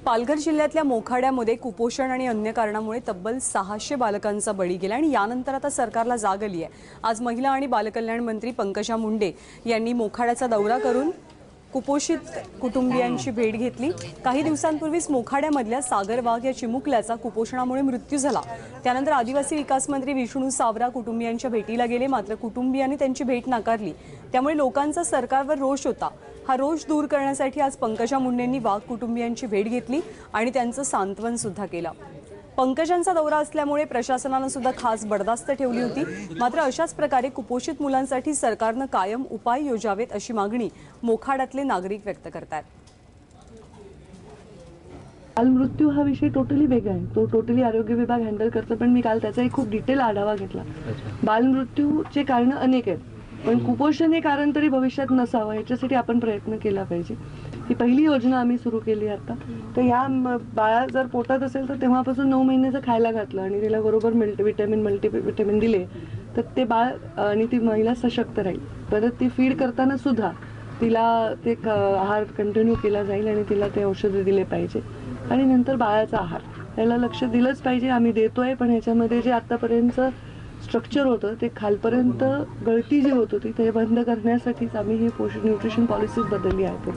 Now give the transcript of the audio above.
पालघर जिल्ह्यातल्या मोखाड्यामध्ये कुपोषण आणि अन्य कारणामुळे तब्बल 600 बालकांचा बळी गेला आणि यानंतर आता सरकारला जाग आली आहे। आज महिला आणि बालकल्याण मंत्री पंकजा मुंडे यांनी मोखाड्याचा दौरा करून कुपोषित कुटुंबियांची भेट घेतली। काही दिवसांपूर्वीच मोखाड्यामधल्या सागर वाघ या चिमुकल्याचा कुपोषणामुळे मृत्यू झाला। त्यानंतर आदिवासी विकास मंत्री विष्णू सावरा कुटुंबियांच्या भेटीला गेले, मात्र कुटुंबियांनी त्यांची भेट नाकारली। त्यामुळे लोकांचा सरकारवर रोष होता। हा रोष दूर करण्यासाठी आज पंकजा मुंडेंनी वाघ कुटुंबियांची भेट घेतली आणि त्यांचं सांत्वन सुद्धा केलं। पंकजांचा दौरा असल्यामुळे प्रशासनाने सुद्धा खास बडदास्त ठेवली होती। मात्र अशाच प्रकारे कुपोषित मुलांसाठी सरकारने कायम उपाय योजावेत अशी मागणी मोखाड्यातले नागरिक व्यक्त करतात। बालमृत्यू हा विषय टोटली वेगळा आहे, तो टोटली आरोग्य विभाग हँडल करतो, पण मी काल त्याचा एक खूप डिटेल आढावा घेतला। बालमृत्यूचे कारण अनेक आहेत, पण कुपोषण हे कारण तरी भविष्यात नसावं याच्यासाठी आपण प्रयत्न केला पाहिजे। ही पहिली योजना आम्ही सुरू केली आता। तर ह्या बाळा जर पोटात असेल तर तेव्हापासून 9 महिन्याचं खायला घातलं आणि तिला बरोबर मल्टीव्हिटॅमिन दिले तर ते बाळ आणि ती महिला सशक्त राहील। परत ती फीड करताना सुद्धा तिला ते आहार कंटिन्यू केला जाईल आणि तिला ते औषधं दिले पाहिजे। आणि नंतर बाळाचा आहार याला लक्ष दिलंच पाहिजे, आम्ही देतोय, पण ह्याच्यामध्ये जे आतापर्यंत स्ट्रक्चर होतं ते खालपर्यंत गळती जी होत होती ते बंद करण्यासाठीच आम्ही ही न्यूट्रिशन पॉलिसीज बदलली आहे।